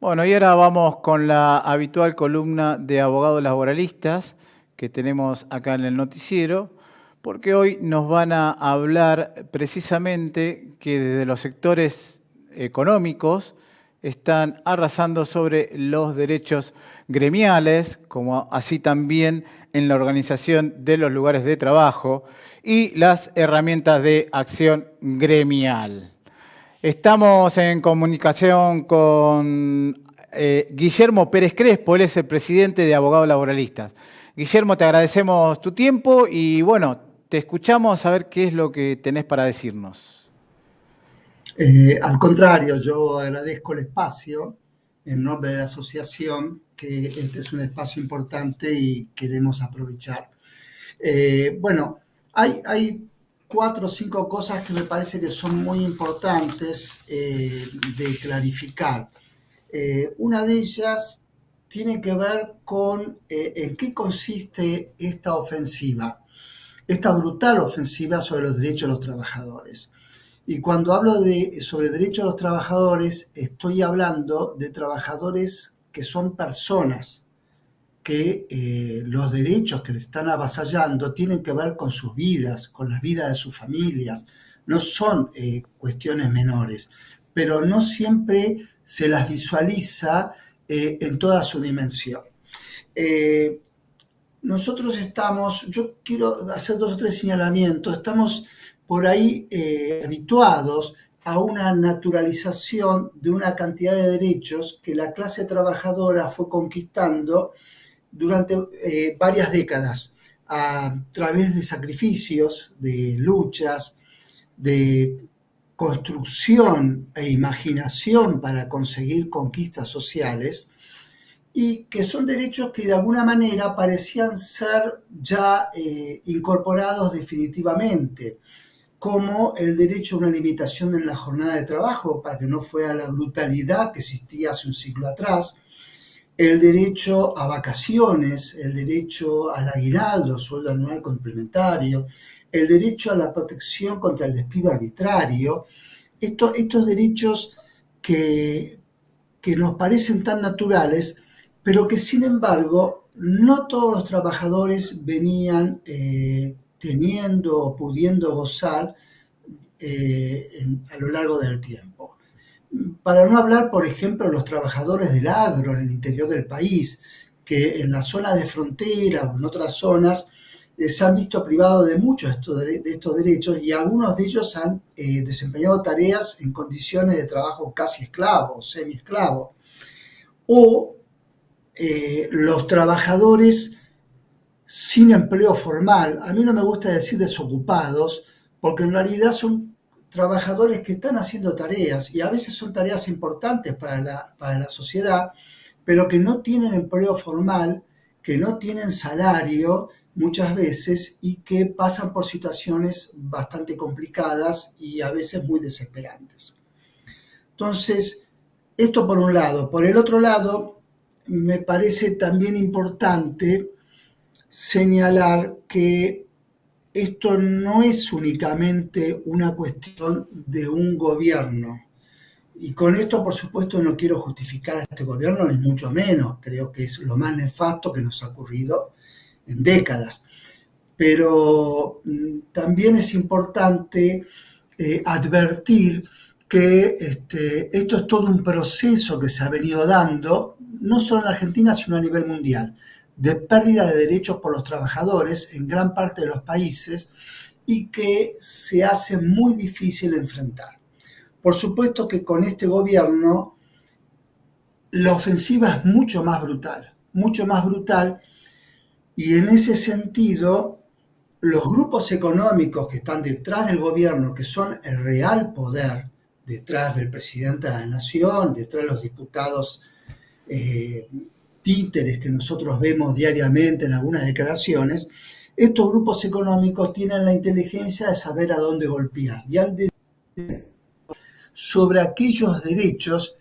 Bueno, y ahora vamos con la habitual columna de abogados laboralistas que tenemos acá en el noticiero, porque hoy nos van a hablar precisamente que desde los sectores económicos están arrasando sobre los derechos gremiales, como así también en la organización de los lugares de trabajo y las herramientas de acción gremial. Estamos en comunicación con Guillermo Pérez Crespo, él es el presidente de Abogados Laboralistas. Guillermo, te agradecemos tu tiempo y bueno, te escuchamos a ver qué es lo que tenés para decirnos. Al contrario, yo agradezco el espacio en nombre de la asociación, que este es un espacio importante y queremos aprovechar. Bueno, hay cuatro o cinco cosas que me parece que son muy importantes de clarificar. Una de ellas tiene que ver con en qué consiste esta ofensiva, esta brutal ofensiva sobre los derechos de los trabajadores. Y cuando hablo sobre derechos de los trabajadores, estoy hablando de trabajadores que son personas, que los derechos que le están avasallando tienen que ver con sus vidas, con las vidas de sus familias, no son cuestiones menores, pero no siempre se las visualiza en toda su dimensión. Eh, yo quiero hacer dos o tres señalamientos, estamos por ahí habituados a una naturalización de una cantidad de derechos que la clase trabajadora fue conquistando durante varias décadas a través de sacrificios, de luchas, de construcción e imaginación para conseguir conquistas sociales, y que son derechos que de alguna manera parecían ser ya incorporados definitivamente, como el derecho a una limitación en la jornada de trabajo para que no fuera la brutalidad que existía hace un siglo atrás, el derecho a vacaciones, el derecho al aguinaldo, sueldo anual complementario, el derecho a la protección contra el despido arbitrario, estos derechos que, que nos parecen tan naturales, pero que sin embargo no todos los trabajadores venían teniendo o pudiendo gozar a lo largo del tiempo. Para no hablar, por ejemplo, de los trabajadores del agro en el interior del país, que en la zona de frontera o en otras zonas se han visto privados de muchos de estos derechos, y algunos de ellos han desempeñado tareas en condiciones de trabajo casi esclavo, semi-esclavo. O los trabajadores sin empleo formal. A mí no me gusta decir desocupados, porque en realidad son trabajadores que están haciendo tareas, y a veces son tareas importantes para la sociedad, pero que no tienen empleo formal, que no tienen salario muchas veces, y que pasan por situaciones bastante complicadas y a veces muy desesperantes. Entonces, esto por un lado. Por el otro lado, me parece también importante señalar que esto no es únicamente una cuestión de un gobierno. Y con esto, por supuesto, no quiero justificar a este gobierno, ni mucho menos. Creo que es lo más nefasto que nos ha ocurrido en décadas. Pero también es importante advertir que esto es todo un proceso que se ha venido dando, no solo en la Argentina, sino a nivel mundial, de pérdida de derechos por los trabajadores en gran parte de los países, y que se hace muy difícil enfrentar. Por supuesto que con este gobierno la ofensiva es mucho más brutal, y en ese sentido los grupos económicos que están detrás del gobierno, que son el real poder, detrás del presidente de la nación, detrás de los diputados eh, títeres que nosotros vemos diariamente en algunas declaraciones, estos grupos económicos tienen la inteligencia de saber a dónde golpear y han de sobre aquellos derechos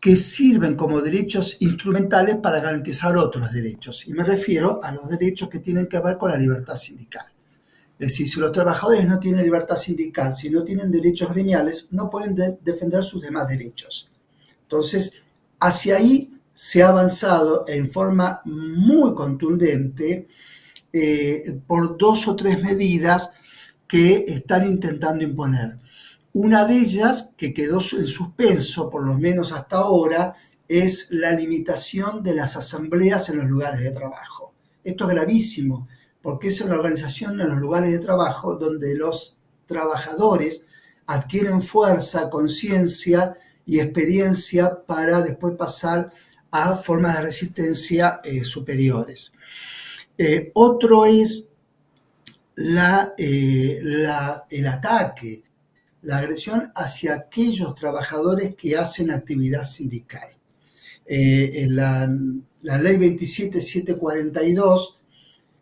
que sirven como derechos instrumentales para garantizar otros derechos. Y me refiero a los derechos que tienen que ver con la libertad sindical. Es decir, si los trabajadores no tienen libertad sindical, si no tienen derechos gremiales, no pueden defender sus demás derechos. Entonces, Hacia ahí se ha avanzado en forma muy contundente por 2 o 3 medidas que están intentando imponer. Una de ellas, que quedó en suspenso, por lo menos hasta ahora, es la limitación de las asambleas en los lugares de trabajo. Esto es gravísimo, porque es en la organización en los lugares de trabajo donde los trabajadores adquieren fuerza, conciencia y experiencia para después pasar a formas de resistencia superiores. Otro es el ataque, la agresión hacia aquellos trabajadores que hacen actividad sindical. La ley 27742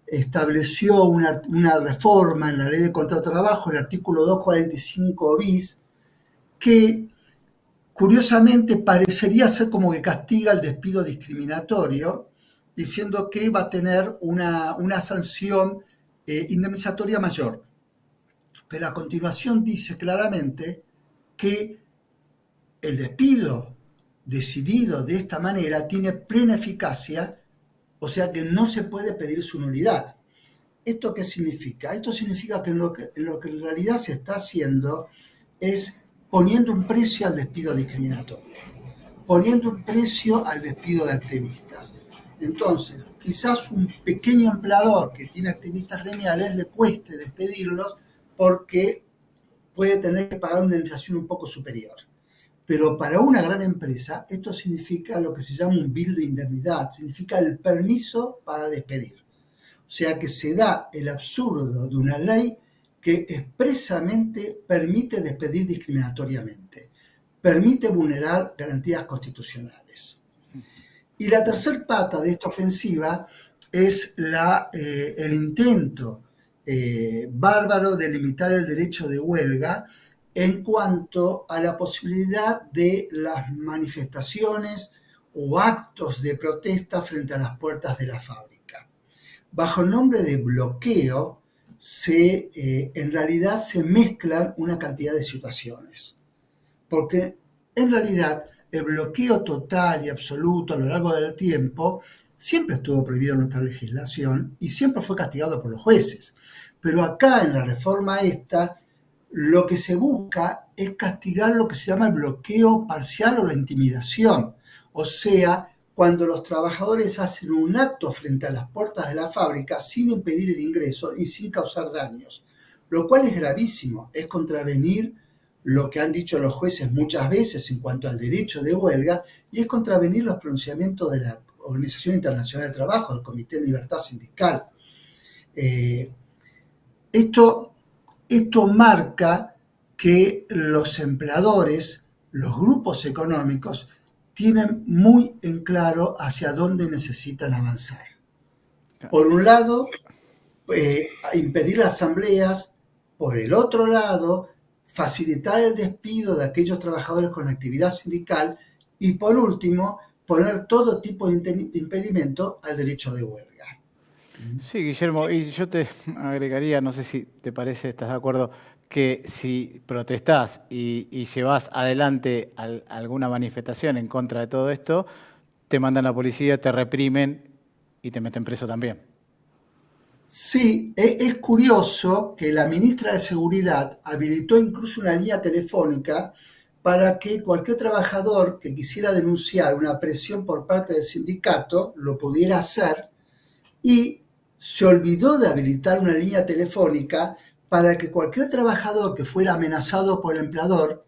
estableció una reforma en la ley de contrato de trabajo, el artículo 245 bis, que curiosamente parecería ser como que castiga el despido discriminatorio, diciendo que va a tener una sanción indemnizatoria mayor. Pero a continuación dice claramente que el despido decidido de esta manera tiene plena eficacia, o sea que no se puede pedir su nulidad. ¿Esto qué significa? Esto significa que lo que en realidad se está haciendo es poniendo un precio al despido discriminatorio, poniendo un precio al despido de activistas. Entonces, quizás un pequeño empleador que tiene activistas gremiales le cueste despedirlos porque puede tener que pagar una indemnización un poco superior. Pero para una gran empresa, esto significa lo que se llama un bill de indemnidad, significa el permiso para despedir. O sea que se da el absurdo de una ley que expresamente permite despedir discriminatoriamente, permite vulnerar garantías constitucionales. Y la tercer pata de esta ofensiva es el intento bárbaro de limitar el derecho de huelga en cuanto a la posibilidad de las manifestaciones o actos de protesta frente a las puertas de la fábrica. Bajo el nombre de bloqueo, en realidad se mezclan una cantidad de situaciones, porque en realidad el bloqueo total y absoluto a lo largo del tiempo siempre estuvo prohibido en nuestra legislación y siempre fue castigado por los jueces. Pero acá en la reforma esta, lo que se busca es castigar lo que se llama el bloqueo parcial o la intimidación. O sea, cuando los trabajadores hacen un acto frente a las puertas de la fábrica sin impedir el ingreso y sin causar daños, lo cual es gravísimo, es contravenir lo que han dicho los jueces muchas veces en cuanto al derecho de huelga y es contravenir los pronunciamientos de la Organización Internacional del Trabajo, del Comité de Libertad Sindical. Esto marca que los empleadores, los grupos económicos, tienen muy en claro hacia dónde necesitan avanzar. Por un lado, impedir las asambleas, por el otro lado, facilitar el despido de aquellos trabajadores con actividad sindical y, por último, poner todo tipo de impedimento al derecho de huelga. Sí, Guillermo, y yo te agregaría, no sé si te parece, estás de acuerdo, que si protestás y llevas adelante alguna manifestación en contra de todo esto, te mandan a la policía, te reprimen y te meten preso también. Sí, es curioso que la ministra de Seguridad habilitó incluso una línea telefónica para que cualquier trabajador que quisiera denunciar una presión por parte del sindicato lo pudiera hacer y se olvidó de habilitar una línea telefónica para que cualquier trabajador que fuera amenazado por el empleador,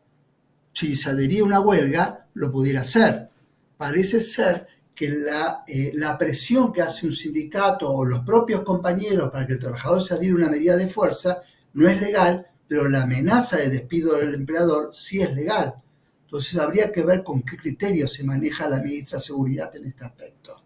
si se adhería a una huelga, lo pudiera hacer. Parece ser que la presión que hace un sindicato o los propios compañeros para que el trabajador se adhiera a una medida de fuerza no es legal, pero la amenaza de despido del empleador sí es legal. Entonces habría que ver con qué criterios se maneja la ministra de Seguridad en este aspecto.